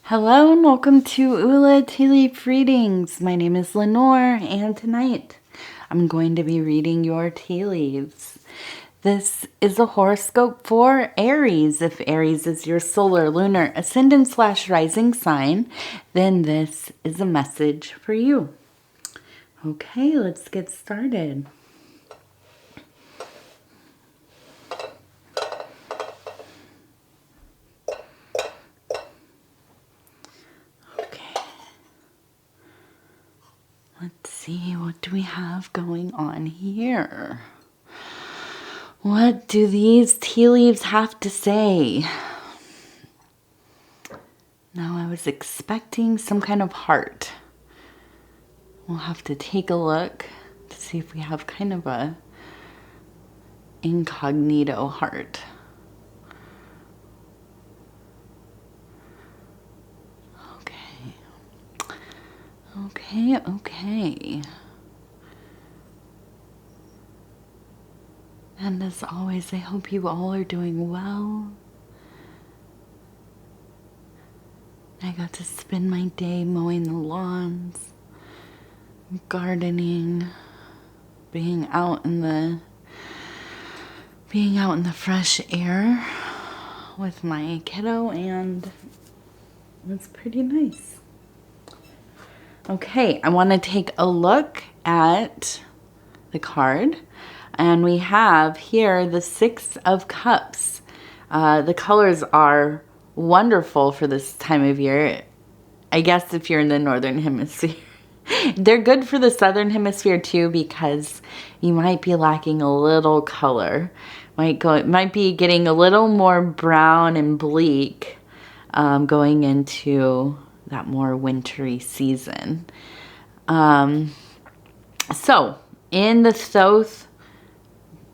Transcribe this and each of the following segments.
Hello and welcome to Ula Tea Leaf Readings. My name is Lenor and tonight I'm going to be reading your tea leaves. This is a horoscope for Aries. If Aries is your solar, lunar, ascendant / rising sign, then this is a message for you. Okay, let's get started. Let's see, what do we have going on here? What do these tea leaves have to say? Now, I was expecting some kind of heart. We'll have to take a look to see if we have kind of a incognito heart. Okay. And as always, I hope you all are doing well. I got to spend my day mowing the lawns, gardening, being out in the fresh air with my kiddo, and it's pretty nice. Okay, I want to take a look at the card, and we have here the 6 of Cups. The colors are wonderful for this time of year. I guess if you're in the northern hemisphere. They're good for the southern hemisphere too, because you might be lacking a little color. Might be getting a little more brown and bleak going into that more wintry season. So in the Thoth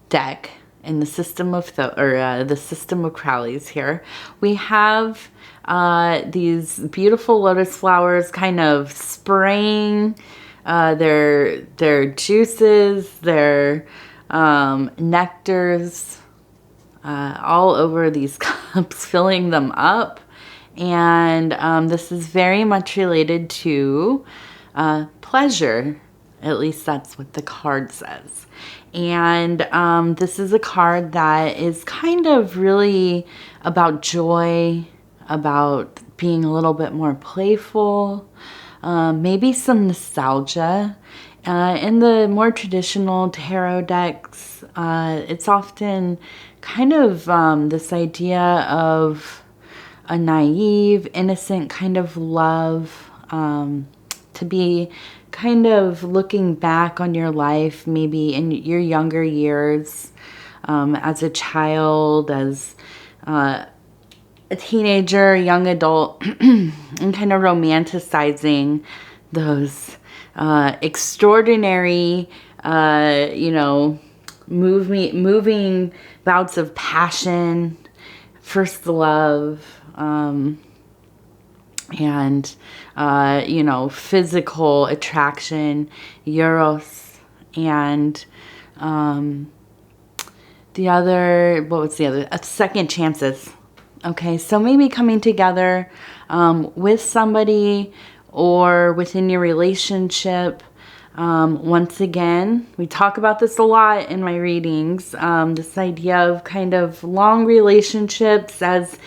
deck, in the system of the system of Crowley's here, we have these beautiful lotus flowers kind of spraying their juices, their nectars all over these cups, filling them up. And this is very much related to pleasure. At least that's what the card says. And this is a card that is kind of really about joy, about being a little bit more playful, maybe some nostalgia. In the more traditional tarot decks, it's often kind of this idea of a naive, innocent kind of love, to be kind of looking back on your life, maybe in your younger years, as a child, as a teenager, young adult, and kind of romanticizing those extraordinary, moving bouts of passion, first love, and physical attraction, eros, and second chances. Okay, so maybe coming together with somebody or within your relationship. Once again, we talk about this a lot in my readings, this idea of kind of long relationships as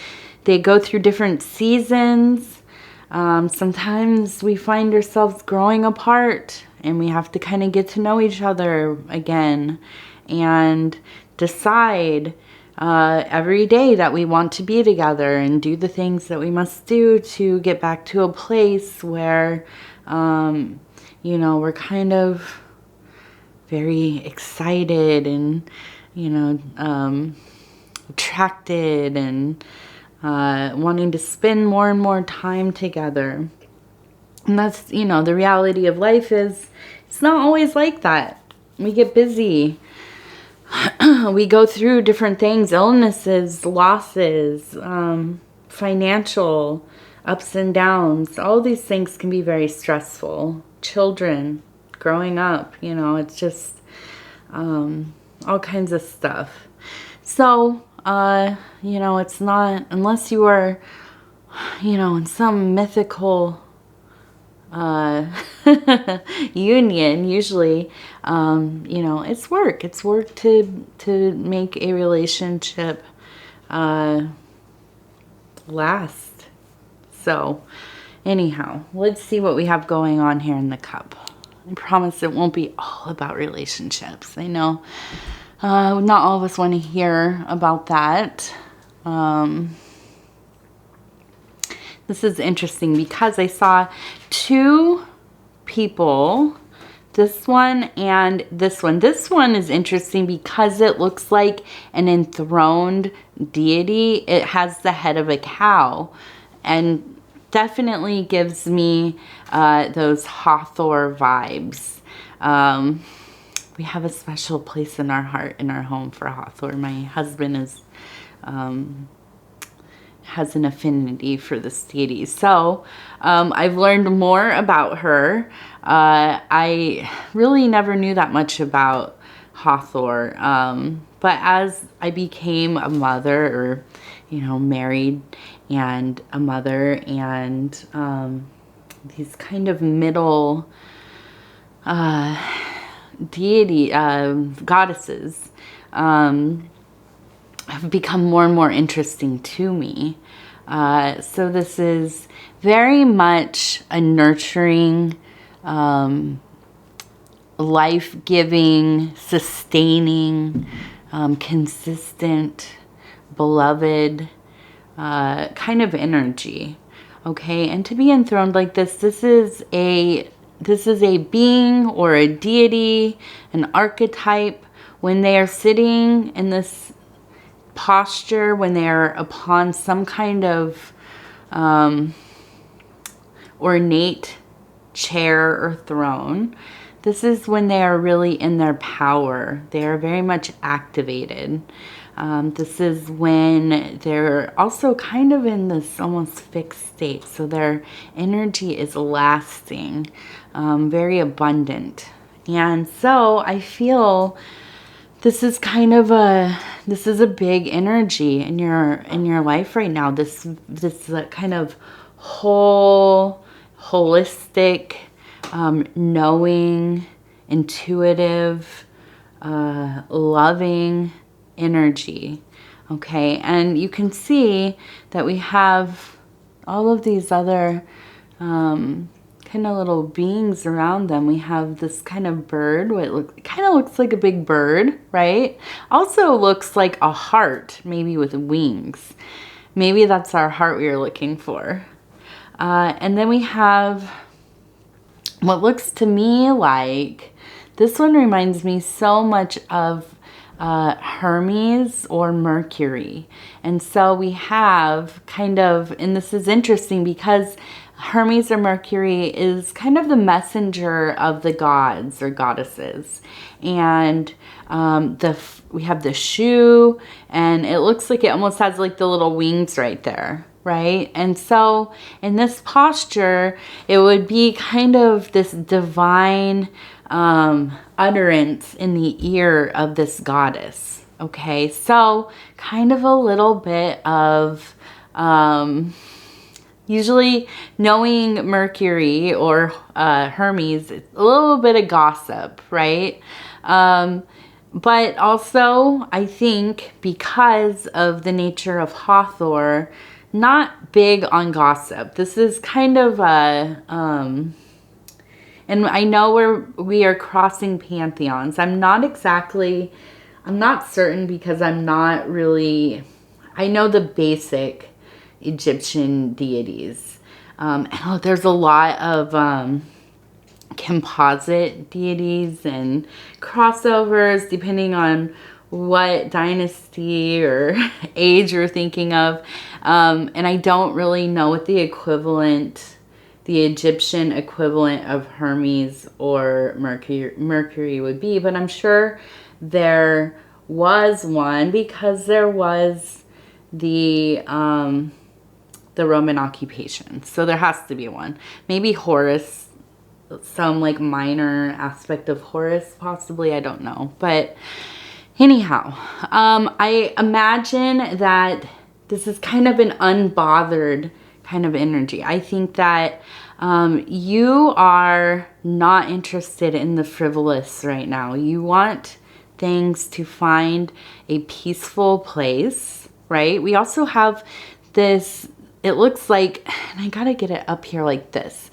they go through different seasons. Sometimes we find ourselves growing apart and we have to kind of get to know each other again and decide every day that we want to be together and do the things that we must do to get back to a place where, we're kind of very excited and, attracted and wanting to spend more and more time together. And that's, the reality of life is it's not always like that. We get busy. We go through different things, illnesses, losses, financial ups and downs. All these things can be very stressful. Children, growing up, it's just all kinds of stuff. So, it's not, unless you are you know, in some mythical union, usually, you know, it's work. It's work to make a relationship last. So anyhow, let's see what we have going on here in the cup. I promise it won't be all about relationships. I know not all of us want to hear about that. This is interesting because I saw two people, this one and this one. This one is interesting because it looks like an enthroned deity. It has the head of a cow and definitely gives me those Hathor vibes. We have a special place in our heart, in our home for Hathor. My husband is has an affinity for this deity. So I've learned more about her. I really never knew that much about Hathor. But as I became a mother, or, you know, married and a mother, and these kind of middle deity, goddesses, have become more and more interesting to me. So this is very much a nurturing, life-giving, sustaining, consistent, beloved kind of energy. Okay, and to be enthroned like this is a being or a deity, an archetype. When they are sitting in this posture, when they're upon some kind of ornate chair or throne, this is when they are really in their power. They are very much activated. This is when they're also kind of in this almost fixed state. So their energy is lasting, very abundant. And so I feel this is kind of a big energy in your life right now. This kind of holistic, knowing, intuitive, loving energy. Okay, and you can see that we have all of these other kind of little beings around them. We have this kind of bird. It kind of looks like a big bird, right? Also looks like a heart, maybe with wings. Maybe that's our heart we were looking for. And then we have what looks to me like, this one reminds me so much of Hermes or Mercury. And so we have kind of, and this is interesting because Hermes or Mercury is kind of the messenger of the gods or goddesses. And we have the shoe, and it looks like it almost has like the little wings right there, right? And so in this posture, it would be kind of this divine utterance in the ear of this goddess. Okay, so kind of a little bit of usually knowing Mercury or Hermes, it's a little bit of gossip, right? But also I think because of the nature of Hathor, not big on gossip. This is kind of a and I know we are crossing pantheons. I'm not certain because I'm not really, I know the basic Egyptian deities. And there's a lot of composite deities and crossovers depending on what dynasty or age you're thinking of. And I don't really know what the Egyptian equivalent of Hermes or Mercury would be, but I'm sure there was one because there was the Roman occupation. So there has to be one. Maybe Horus, some like minor aspect of Horus, possibly, I don't know. But anyhow, I imagine that this is kind of an unbothered kind of energy. I think that you are not interested in the frivolous right now. You want things to find a peaceful place, right? We also have this, it looks like, and I gotta get it up here like this,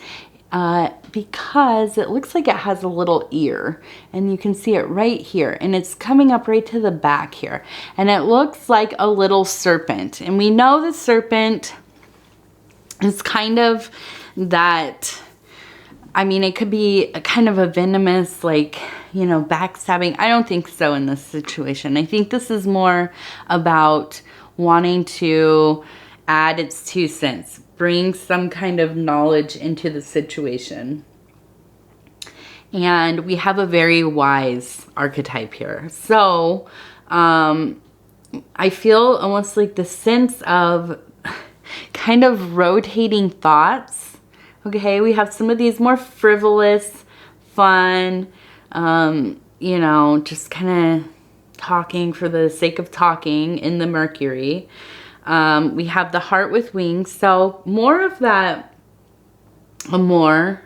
because it looks like it has a little ear, and you can see it right here, and it's coming up right to the back here, and it looks like a little serpent. And we know the serpent is kind of that, I mean, it could be a kind of a venomous, like, you know, backstabbing. I don't think so in this situation. I think this is more about wanting to add its 2 cents, bring some kind of knowledge into the situation. And we have a very wise archetype here. So I feel almost like the sense of kind of rotating thoughts. Okay, we have some of these more frivolous, fun, you know, just kind of talking for the sake of talking in the Mercury. We have the heart with wings, so more of that amour,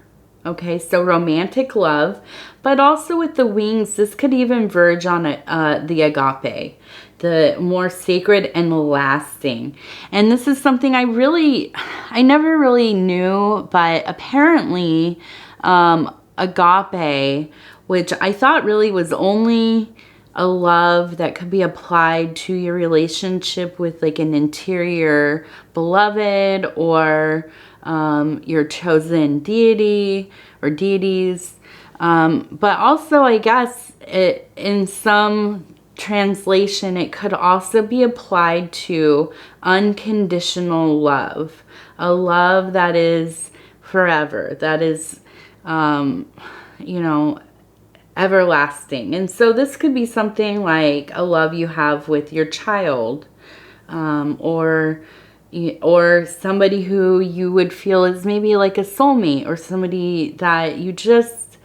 okay, so romantic love, but also with the wings, this could even verge on the agape, the more sacred and lasting. And this is something I never really knew, but apparently agape, which I thought really was only a love that could be applied to your relationship with like an interior beloved or your chosen deity or deities. But also, I guess, in some translation, it could also be applied to unconditional love. A love that is forever, that is, you know, everlasting. And so this could be something like a love you have with your child, or somebody who you would feel is maybe like a soulmate, or somebody that you just,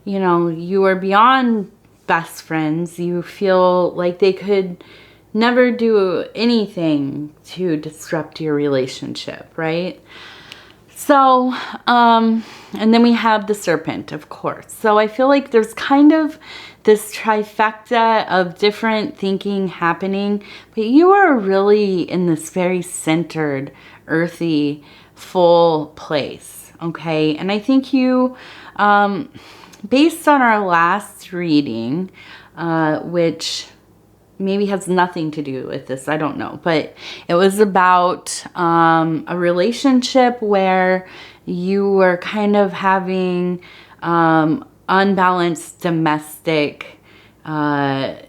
you know, you are beyond best friends. You feel like they could never do anything to disrupt your relationship, right? So, and then we have the serpent, of course. So I feel like there's kind of this trifecta of different thinking happening, but you are really in this very centered, earthy, full place, okay? And I think you, based on our last reading, which maybe has nothing to do with this, I don't know, but it was about a relationship where you were kind of having unbalanced domestic kind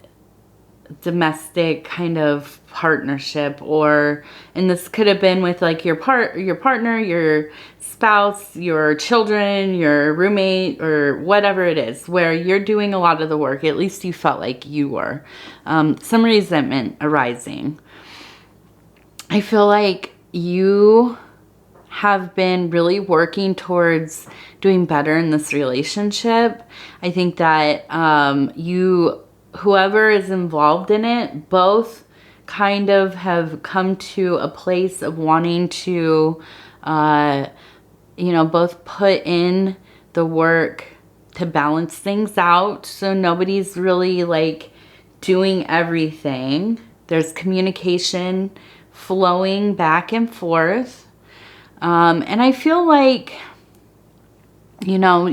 of partnership, and this could have been with like your partner, your spouse, your children, your roommate, or whatever it is, where you're doing a lot of the work. At least you felt like you were. Some resentment arising. I feel like you have been really working towards doing better in this relationship. I think that whoever is involved in it, both kind of have come to a place of wanting to, you know, both put in the work to balance things out. So nobody's really like doing everything. There's communication flowing back and forth. And I feel like, you know,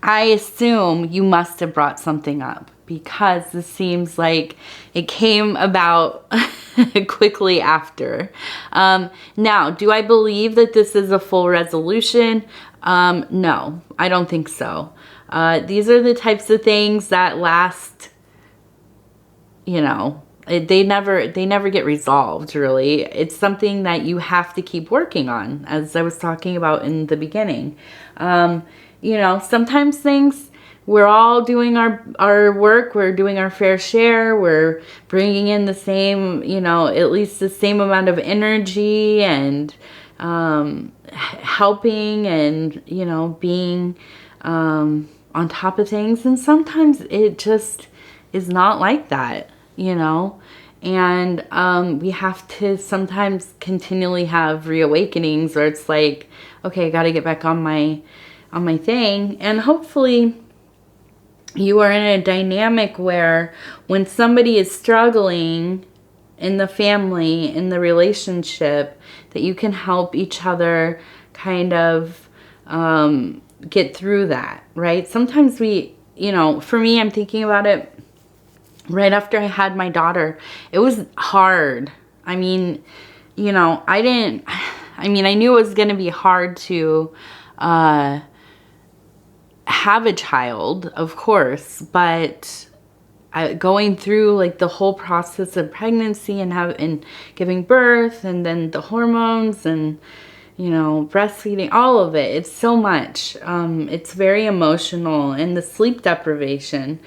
I assume you must have brought something up, because this seems like it came about quickly after. Now, do I believe that this is a full resolution? No, I don't think so. These are the types of things that last, you know, they never get resolved, really. It's something that you have to keep working on, as I was talking about in the beginning. You know, sometimes things, we're all doing our work, we're doing our fair share, we're bringing in the same, you know, at least the same amount of energy and helping and, you know, being on top of things. And sometimes it just is not like that, you know. And we have to sometimes continually have reawakenings where it's like, okay, I got to get back on my thing. And hopefully you are in a dynamic where when somebody is struggling in the family, in the relationship, that you can help each other kind of get through that, right? Sometimes we, you know, for me, I'm thinking about it right after I had my daughter. It was hard. I mean, you know, I knew it was going to be hard to have a child, of course, but going through like the whole process of pregnancy and giving birth, and then the hormones and, you know, breastfeeding, all of it. It's so much. It's very emotional, and the sleep deprivation,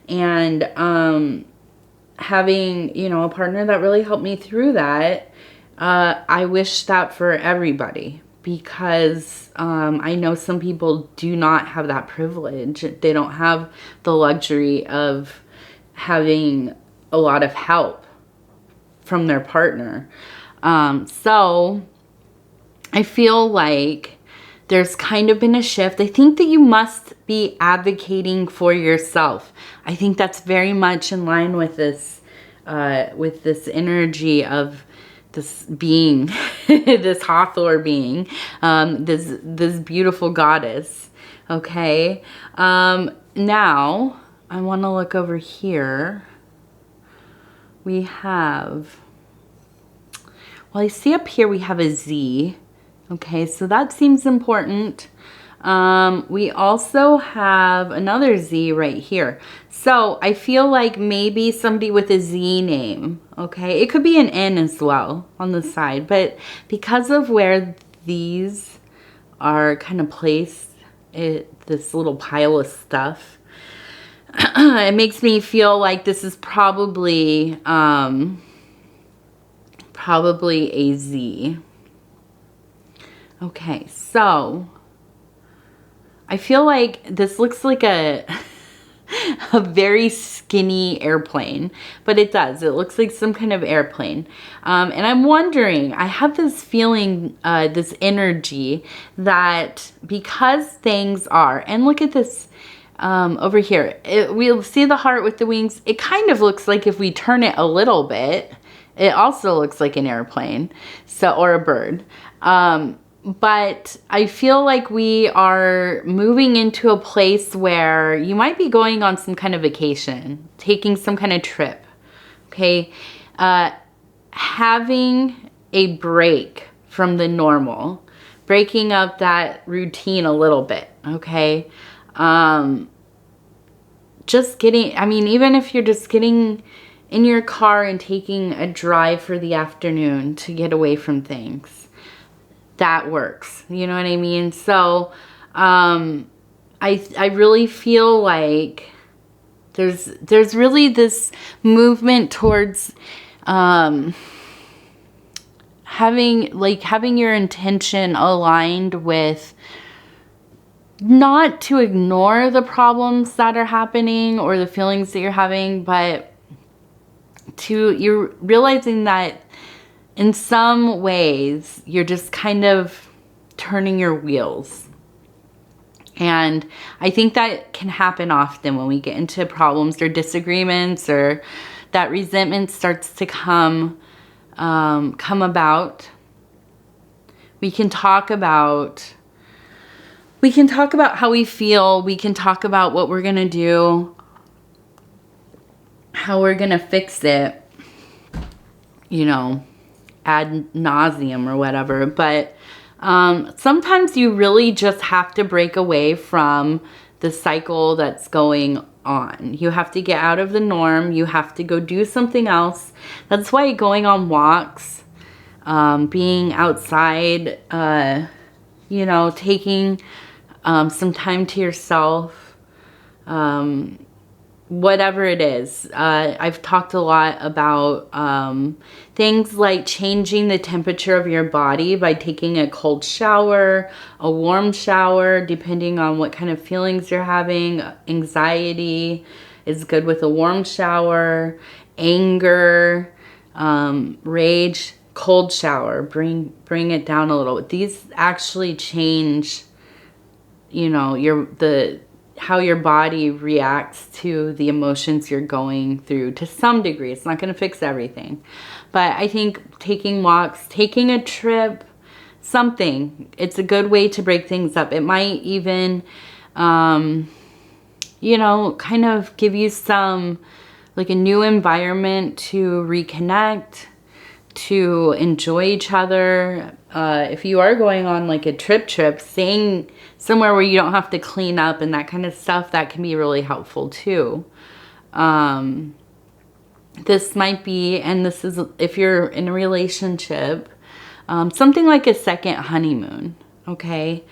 and having, you know, a partner that really helped me through that. I wish that for everybody, because I know some people do not have that privilege. They don't have the luxury of having a lot of help from their partner. So I feel like there's kind of been a shift. I think that you must be advocating for yourself. I think that's very much in line with this energy of this being, this Hathor being, this beautiful goddess. Okay. Now I want to look over here. We have, well, I see up here we have a Z. Okay, so that seems important. We also have another Z right here. So I feel like maybe somebody with a Z name, okay? It could be an N as well on the side, but because of where these are kind of placed, this little pile of stuff, it makes me feel like this is probably a Z. Okay, so I feel like this looks like a very skinny airplane, but it does. It looks like some kind of airplane. And I'm wondering, I have this feeling, this energy that because things are, and look at this over here, we'll see the heart with the wings. It kind of looks like if we turn it a little bit, it also looks like an airplane, so, or a bird. But I feel like we are moving into a place where you might be going on some kind of vacation, taking some kind of trip, okay? Having a break from the normal, breaking up that routine a little bit, okay? Just getting, I mean, even if you're just getting in your car and taking a drive for the afternoon to get away from things, that works. You know what I mean? So, I really feel like there's really this movement towards, having your intention aligned with not to ignore the problems that are happening or the feelings that you're having, but you're realizing that in some ways, you're just kind of turning your wheels. And I think that can happen often when we get into problems or disagreements, or that resentment starts to come about. We can talk about how we feel. We can talk about what we're going to do, how we're going to fix it, you know, ad nauseum or whatever. But sometimes you really just have to break away from the cycle that's going on. You have to get out of the norm. You have to go do something else. That's why going on walks, being outside, you know, taking some time to yourself, whatever it is. I've talked a lot about things like changing the temperature of your body by taking a cold shower, a warm shower, depending on what kind of feelings you're having. Anxiety is good with a warm shower. Anger, rage, cold shower, bring it down a little. These actually change, you know, how your body reacts to the emotions you're going through to some degree. It's not going to fix everything. But I think taking walks, taking a trip, something, it's a good way to break things up. It might even, you know, kind of give you some, like a new environment to reconnect, to enjoy each other. If you are going on like a trip, staying somewhere where you don't have to clean up and that kind of stuff, that can be really helpful too. This might be, and this is if you're in a relationship, something like a second honeymoon, okay?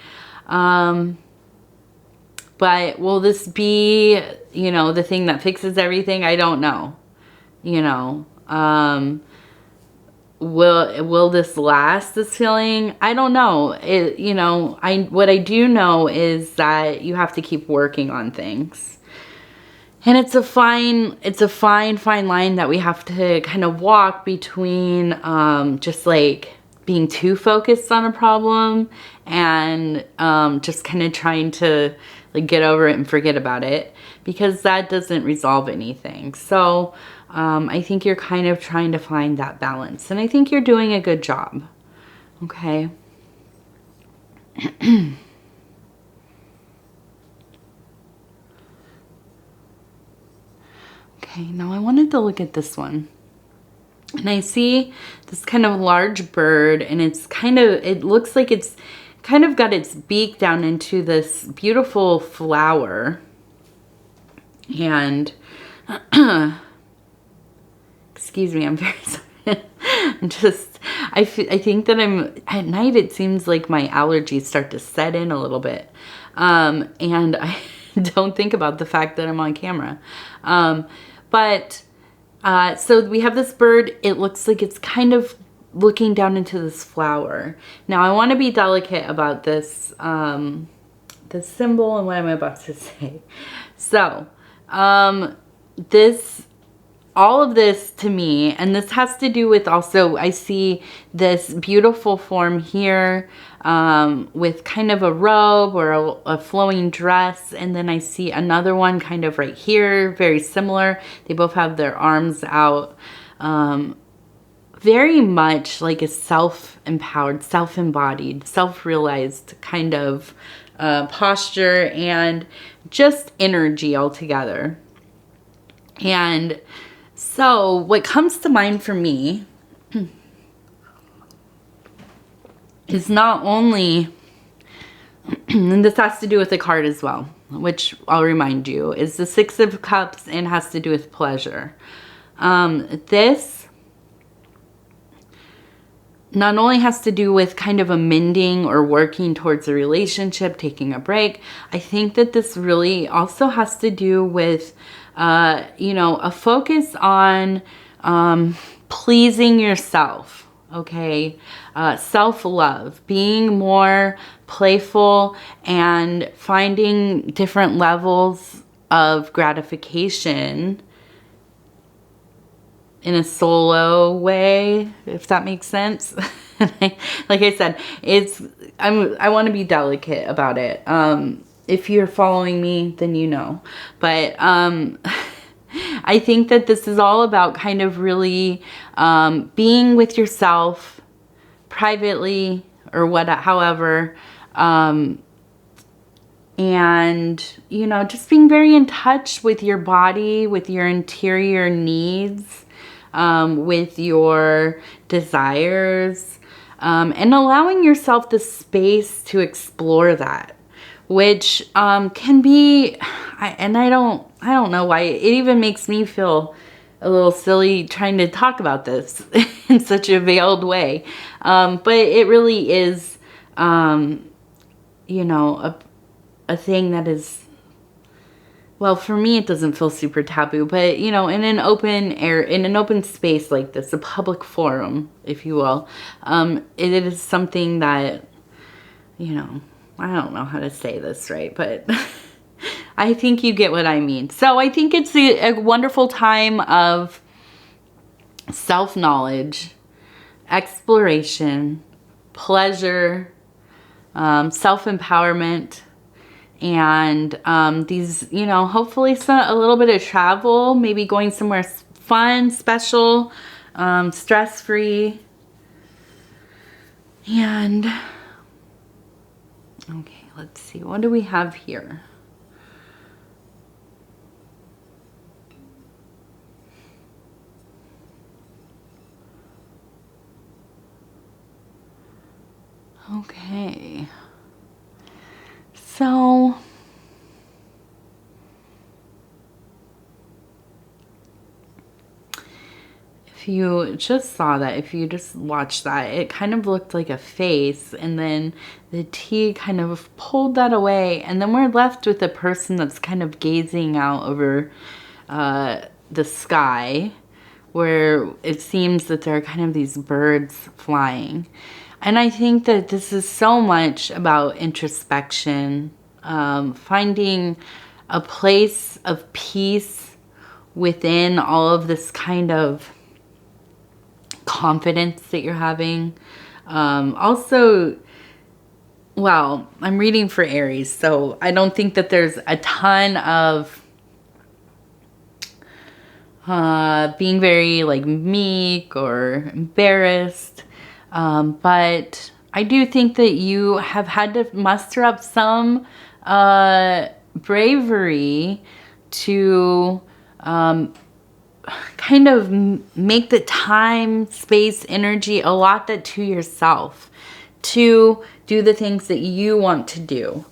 But will this be, you know, the thing that fixes everything? I don't know. You know, will this last, this feeling? I don't know. You know, what I do know is that you have to keep working on things. And it's a fine line that we have to kind of walk between just like being too focused on a problem and just kind of trying to like get over it and forget about it, because that doesn't resolve anything. So I think you're kind of trying to find that balance, and I think you're doing a good job. Okay. Okay, now I wanted to look at this one. And I see this kind of large bird, and it's kind of, it looks like it's kind of got its beak down into this beautiful flower. And, excuse me, I'm very sorry. I think that at night it seems like my allergies start to set in a little bit. And I don't think about the fact that I'm on camera. So we have this bird. It looks like it's kind of looking down into this flower. Now I want to be delicate about this, this symbol and what I'm about to say. So, all of this to me, and this has to do with also, I see this beautiful form here with kind of a robe or a flowing dress, and then I see another one kind of right here, very similar. They both have their arms out. Very much like a self-empowered, self-embodied, self-realized kind of posture and just energy altogether. And so what comes to mind for me is not only, and this has to do with the card as well, which I'll remind you, is the Six of Cups and has to do with pleasure. This not only has to do with kind of amending or working towards a relationship, taking a break. I think that this really also has to do with, you know, a focus on pleasing yourself, okay? Self-love, being more playful and finding different levels of gratification in a solo way, if that makes sense. Like I said, I want to be delicate about it. If you're following me, then you know. But I think that this is all about kind of really being with yourself privately or however, and you know, just being very in touch with your body, with your interior needs, with your desires, and allowing yourself the space to explore that, which can be, I don't know why it even makes me feel a little silly trying to talk about this in such a veiled way, but it really is, you know, a thing that is, well, for me, it doesn't feel super taboo, but, you know, in an open air, in an open space like this, a public forum, if you will, it is something that, you know, I don't know how to say this right, but I think you get what I mean. So I think it's a wonderful time of self-knowledge, exploration, pleasure, self-empowerment, and these, you know, hopefully a little bit of travel, maybe going somewhere fun, special, stress-free. And okay, let's see, what do we have here? Okay, so if you just saw that, if you just watched that, it kind of looked like a face, and then the T kind of pulled that away, and then we're left with a person that's kind of gazing out over the sky, where it seems that there are kind of these birds flying. And I think that this is so much about introspection, finding a place of peace within all of this kind of confidence that you're having. Also, well, I'm reading for Aries, so I don't think that there's a ton of being very like meek or embarrassed. But I do think that you have had to muster up some bravery to kind of make the time, space, energy, allot that to yourself to do the things that you want to do,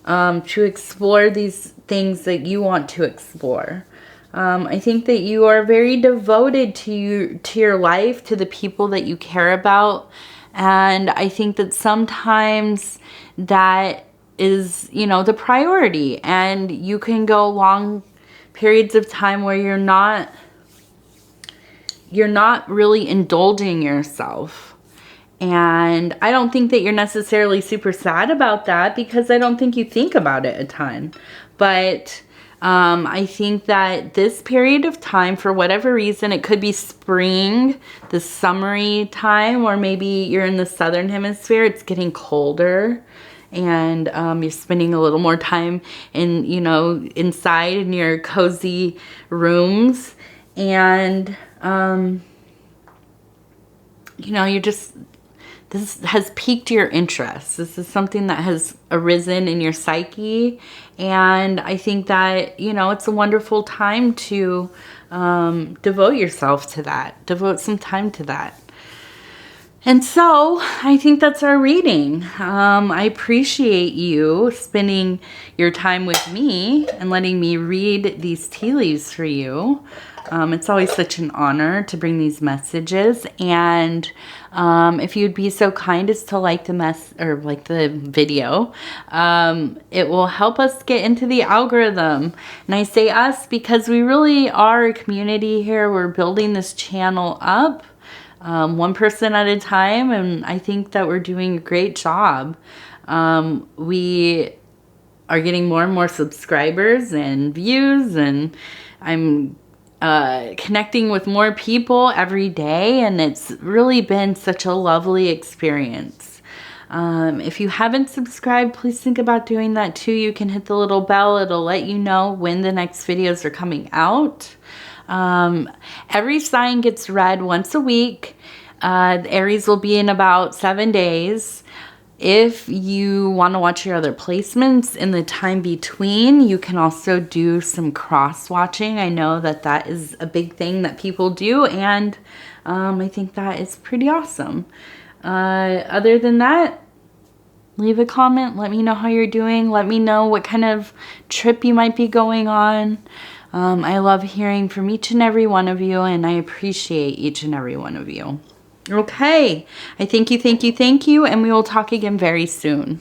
to explore these things that you want to explore. I think that you are very devoted to your life, to the people that you care about. And I think that sometimes that is, you know, the priority. And you can go long periods of time where you're not really indulging yourself. And I don't think that you're necessarily super sad about that, because I don't think you think about it a ton. But I think that this period of time, for whatever reason, it could be spring, the summery time, or maybe you're in the southern hemisphere, it's getting colder, and you're spending a little more time in, you know, inside in your cozy rooms, and you know, this has piqued your interest. This is something that has arisen in your psyche. And I think that, you know, it's a wonderful time to devote yourself to that. Devote some time to that. And so I think that's our reading. I appreciate you spending your time with me and letting me read these tea leaves for you. It's always such an honor to bring these messages. And if you'd be so kind as to like the video, it will help us get into the algorithm. And I say us because we really are a community here. We're building this channel up, one person at a time, and I think that we're doing a great job. We are getting more and more subscribers and views, and I'm connecting with more people every day, and it's really been such a lovely experience. If you haven't subscribed, please think about doing that too. You can hit the little bell. It'll let you know when the next videos are coming out. Every sign gets read once a week. Aries will be in about 7 days. If you want to watch your other placements in the time between, you can also do some cross-watching. I know that that is a big thing that people do, and I think that is pretty awesome. Other than that, leave a comment. Let me know how you're doing. Let me know what kind of trip you might be going on. I love hearing from each and every one of you, and I appreciate each and every one of you. Okay, I thank you, and we will talk again very soon.